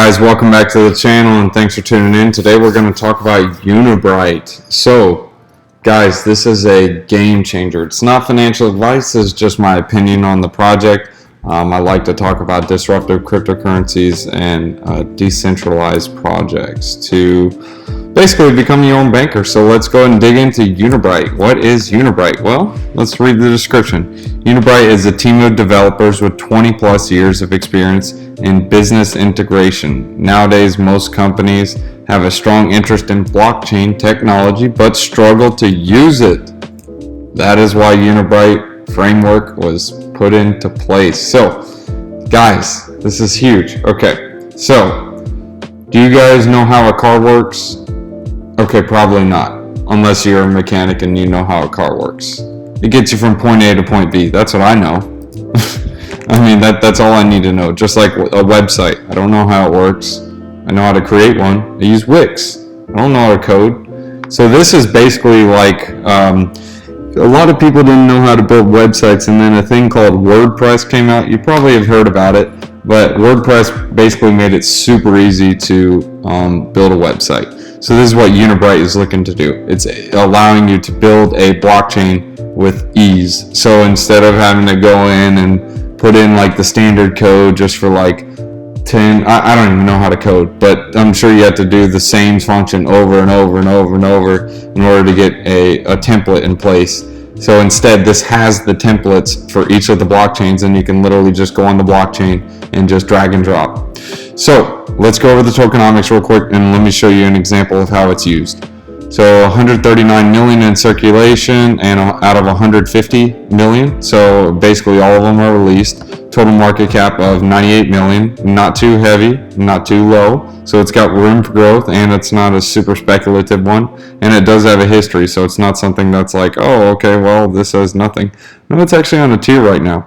guys, welcome back to the channel and thanks for tuning in. Today we're going to talk about Unibrite. So guys, this is a game changer. It's not financial advice, it's just my opinion on the project. I like to talk about disruptive cryptocurrencies and decentralized projects to basically become your own banker. So let's go ahead and dig into Unibrite. What is Unibrite? Well, let's read the description. Unibrite is a team of developers with 20 plus years of experience in business integration. Nowadays, most companies have a strong interest in blockchain technology but struggle to use it. That is why Unibrite framework was put into place. So guys, this is huge. Okay, so do you guys know how a car works? Okay, probably not, unless you're a mechanic and you know how a car works. It gets you from point A to point B. That's what I know. I mean, that's all I need to know. Just like a website, I don't know how it works. I know how to create one. I use Wix. I don't know how to code. So this is basically like a lot of people didn't know how to build websites, and then a thing called WordPress came out. You probably have heard about it, but WordPress basically made it super easy to build a website. So this is what Unibrite is looking to do. It's allowing you to build a blockchain with ease. So instead of having to go in and put in like the standard code just for like 10, I don't even know how to code, but I'm sure you have to do the same function over and over and over and over in order to get a template in place. So instead, this has the templates for each of the blockchains, and you can literally just go on the blockchain and just drag and drop. So let's go over the tokenomics real quick and let me show you an example of how it's used. So 139 million in circulation and out of 150 million. So basically all of them are released. Total market cap of 98 million, not too heavy, not too low. So it's got room for growth and it's not a super speculative one. And it does have a history, so it's not something that's like, oh, okay, well, this says nothing. No, it's actually on a tier right now.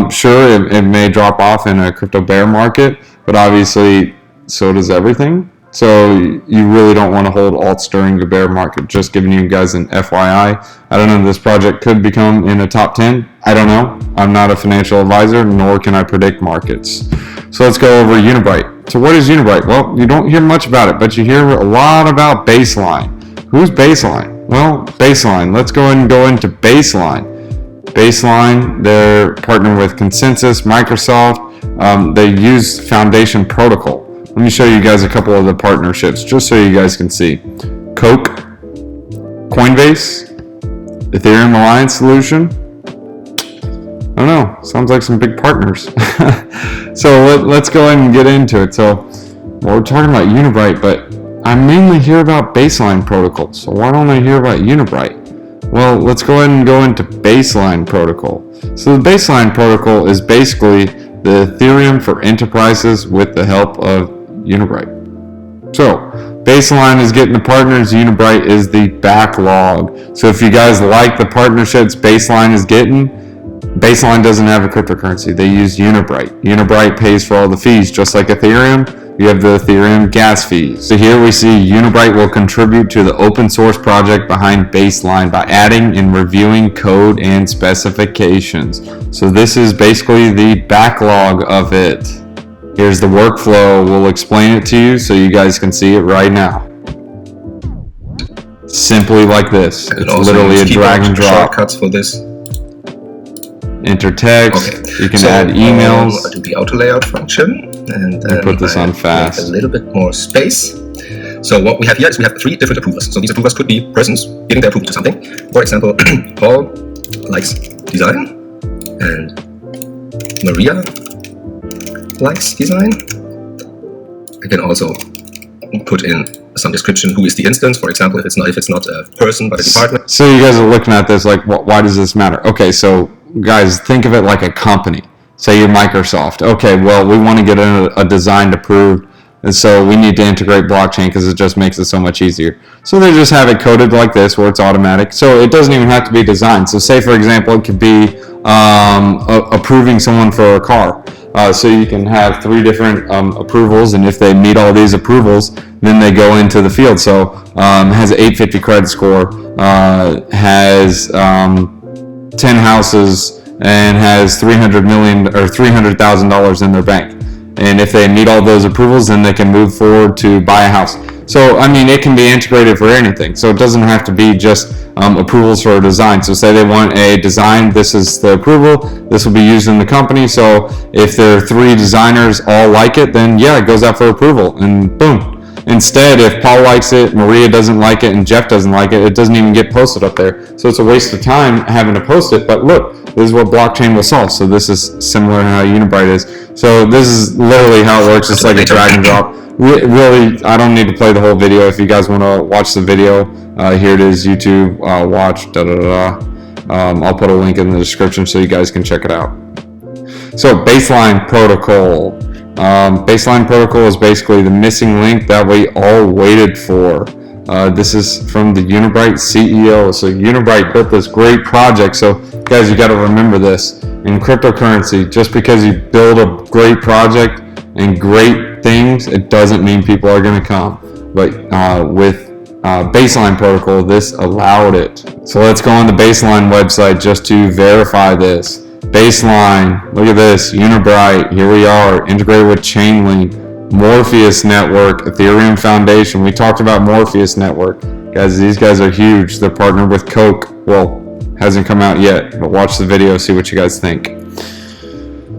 Sure, it may drop off in a crypto bear market, but obviously so does everything. So you really don't want to hold alts during the bear market. Just giving you guys an FYI. I don't know if this project could become in a top 10. I don't know. I'm not a financial advisor, nor can I predict markets. So let's go over Unibrite. So what is Unibrite? Well, you don't hear much about it, but you hear a lot about Baseline. Who's Baseline? Well, Baseline. Let's go ahead and go into Baseline. Baseline, they're partnered with Consensus, Microsoft. They use Foundation Protocol. Let me show you guys a couple of the partnerships just so you guys can see. Coke, Coinbase, Ethereum Alliance Solution. I don't know, sounds like some big partners. So let's go ahead and get into it. So we're talking about Unibrite, but I mainly hear about Baseline Protocol. So why don't I hear about Unibrite? Well, let's go ahead and go into Baseline Protocol. So the Baseline Protocol is basically the Ethereum for enterprises with the help of Unibrite. So Baseline is getting the partners, Unibrite is the backlog. So if you guys like the partnerships Baseline is getting, Baseline doesn't have a cryptocurrency. They use Unibrite. Unibrite pays for all the fees, just like Ethereum. You have the Ethereum gas fees. So here we see Unibrite will contribute to the open source project behind Baseline by adding and reviewing code and specifications. So this is basically the backlog of it. Here's the workflow. We'll explain it to you so you guys can see it right now. Simply like this. It's literally a drag and drop. Shortcuts for this. Enter text. Okay. You can add emails. Do the auto layout function, and then put this on fast. A little bit more space. So what we have here is we have 3 different approvers. So these approvers could be persons giving their approval to something. For example, Paul likes design, and Maria likes design. I can also put in some description. Who is the instance? For example, if it's not a person but a department. So you guys are looking at this like, why does this matter? Okay, so guys, think of it like a company. Say you're Microsoft. Okay, well, we want to get a design approved, and so we need to integrate blockchain because it just makes it so much easier. So they just have it coded like this where it's automatic. So it doesn't even have to be designed. So say, for example, it could be approving someone for a car. So you can have 3 different approvals, and if they meet all these approvals, then they go into the field. So has an 850 credit score, has 10 houses, and has $300,000 in their bank. And if they meet all those approvals, then they can move forward to buy a house. So, I mean, it can be integrated for anything. So it doesn't have to be just approvals for a design. So say they want a design, this is the approval, this will be used in the company. So if there are 3 designers all like it, then yeah, it goes out for approval and boom. Instead, if Paul likes it, Maria doesn't like it, and Jeff doesn't like it, it doesn't even get posted up there. So it's a waste of time having to post it. But look, this is what blockchain will solve. So this is similar to how Unibrite is. So this is literally how it works. It's like a drag and drop. Really, I don't need to play the whole video. If you guys want to watch the video, here it is, YouTube, watch, I'll put a link in the description so you guys can check it out. So baseline protocol. Baseline protocol is basically the missing link that we all waited for. This is from the Unibrite CEO. So Unibrite built this great project. So guys, you got to remember this. In cryptocurrency, just because you build a great project and great things, it doesn't mean people are going to come. But with baseline protocol, this allowed it. So let's go on the baseline website just to verify this. Baseline, look at this, Unibrite, here we are, integrated with Chainlink, Morpheus Network, Ethereum Foundation. We talked about Morpheus Network. Guys, these guys are huge. They're partnered with Coke. Well, hasn't come out yet, but watch the video, see what you guys think.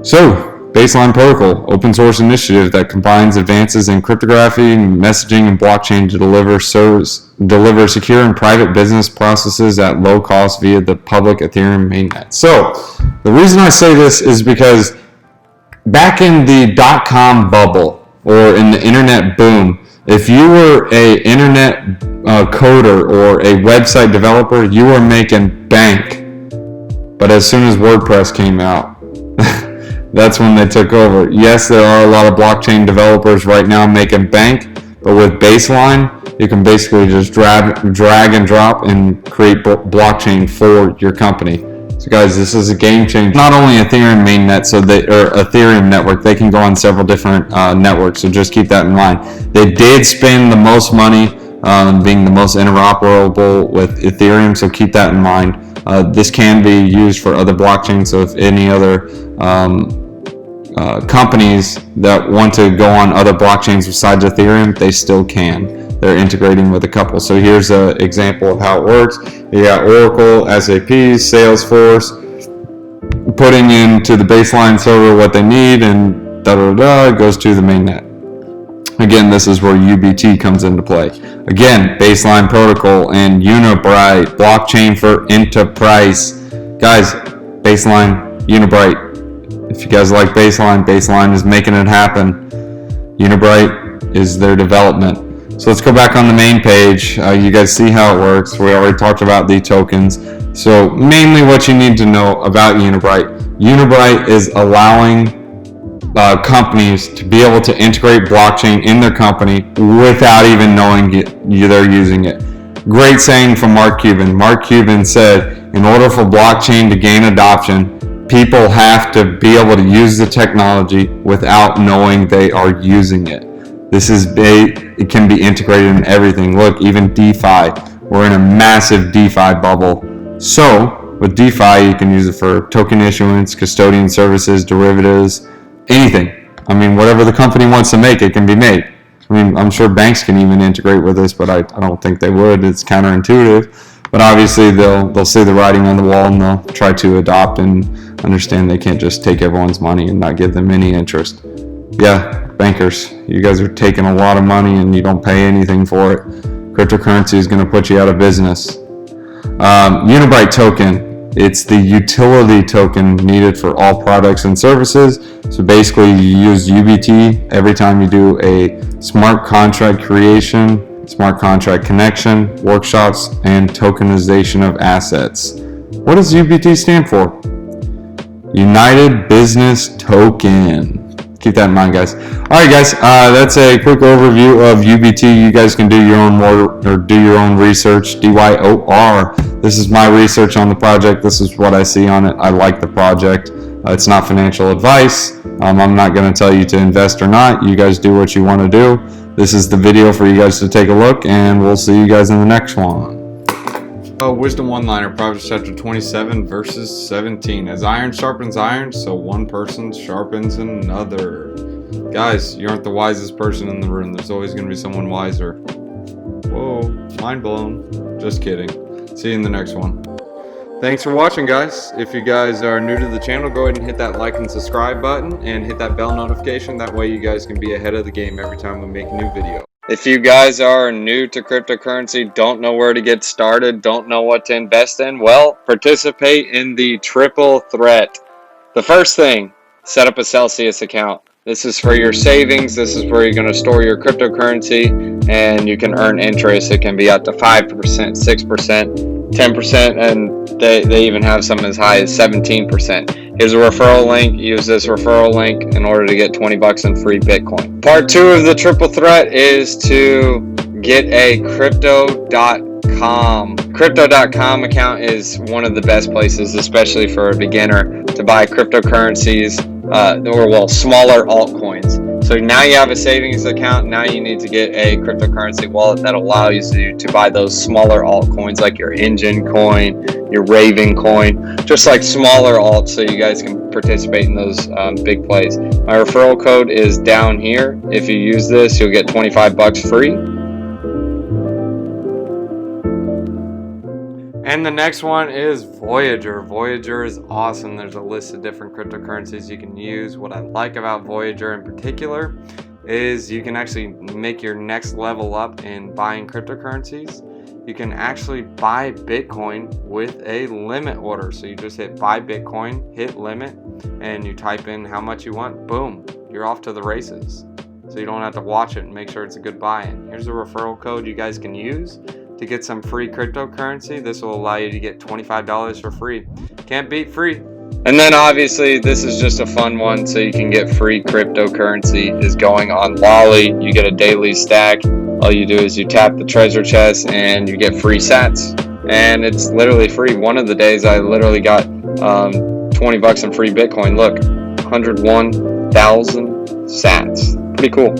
So, Baseline Protocol, open source initiative that combines advances in cryptography, messaging, and blockchain to deliver secure and private business processes at low cost via the public Ethereum mainnet. So, the reason I say this is because back in the .com bubble or in the internet boom, if you were a internet coder or a website developer, you were making bank. But as soon as WordPress came out, that's when they took over. Yes, there are a lot of blockchain developers right now making bank, but with Baseline, you can basically just drag and drop and create blockchain for your company. So guys, this is a game changer. Not only Ethereum mainnet, or Ethereum network, they can go on several different networks, so just keep that in mind. They did spend the most money being the most interoperable with Ethereum, so keep that in mind. This can be used for other blockchains, so if any other companies that want to go on other blockchains besides Ethereum, they still can. They're integrating with a couple. So here's an example of how it works. You got Oracle, SAP, Salesforce, putting into the baseline server what they need, and it goes to the mainnet. Again, this is where UBT comes into play. Again, baseline protocol and Unibrite, blockchain for enterprise. Guys, baseline, Unibrite. If you guys like baseline, baseline is making it happen. Unibrite is their development. So let's go back on the main page. You guys see how it works. We already talked about the tokens. So mainly what you need to know about Unibrite. Unibrite is allowing companies to be able to integrate blockchain in their company without even knowing they're using it. Great saying from Mark Cuban. Mark Cuban said, in order for blockchain to gain adoption, people have to be able to use the technology without knowing they are using it. It can be integrated in everything. Look, even DeFi. We're in a massive DeFi bubble. So with DeFi, you can use it for token issuance, custodian services, derivatives, anything. I mean, whatever the company wants to make, it can be made. I mean, I'm sure banks can even integrate with this, but I don't think they would. It's counterintuitive. But obviously, they'll see the writing on the wall and they'll try to adopt and understand they can't just take everyone's money and not give them any interest. Yeah, bankers, you guys are taking a lot of money and you don't pay anything for it. Cryptocurrency is going to put you out of business. Unibrite token, it's the utility token needed for all products and services. So basically you use UBT every time you do a smart contract creation, smart contract connection, workshops, and tokenization of assets. What does UBT stand for? United Business Token. Keep that in mind, guys. Alright guys, that's a quick overview of UBT. You guys can do your own research. DYOR. This is my research on the project. This is what I see on it. I like the project. It's not financial advice. I'm not going to tell you to invest or not. You guys do what you want to do. This is the video for you guys to take a look, and we'll see you guys in the next one. Wisdom one-liner, Proverbs chapter 27, verses 17. As iron sharpens iron, so one person sharpens another. Guys, you aren't the wisest person in the room. There's always going to be someone wiser. Whoa, mind blown. Just kidding. See you in the next one. Thanks for watching, guys. If you guys are new to the channel, go ahead and hit that like and subscribe button and hit that bell notification. That way you guys can be ahead of the game every time we make a new video. If you guys are new to cryptocurrency, don't know where to get started, don't know what to invest in, well, participate in the triple threat. The first thing, set up a Celsius account. This is for your savings. This is where you're going to store your cryptocurrency and you can earn interest. It can be up to 5%, 6%, 10%, and they even have some as high as 17%. Here's a referral link. Use this referral link in order to get 20 bucks in free Bitcoin. Part 2 of the triple threat is to get a crypto.com. Crypto.com account is one of the best places, especially for a beginner, to buy cryptocurrencies, or smaller altcoins. So now you have a savings account. Now you need to get a cryptocurrency wallet that allows you to buy those smaller altcoins like your Engine coin, your Raven coin, just like smaller alts, so you guys can participate in those big plays. My referral code is down here. If you use this, you'll get 25 bucks free. And the next one is Voyager. Voyager is awesome. There's a list of different cryptocurrencies you can use. What I like about Voyager in particular is you can actually make your next level up in buying cryptocurrencies. You can actually buy Bitcoin with a limit order. So you just hit buy Bitcoin, hit limit, and you type in how much you want. Boom, you're off to the races. So you don't have to watch it and make sure it's a good buy-in. Here's a referral code you guys can use to get some free cryptocurrency. This will allow you to get $25 for free. Can't beat free. And then obviously this is just a fun one, so you can get free cryptocurrency, is going on Lolly. You get a daily stack. All you do is you tap the treasure chest and you get free sats, and it's literally free. One of the days I literally got 20 bucks in free Bitcoin. Look, 101,000 sats. Pretty cool.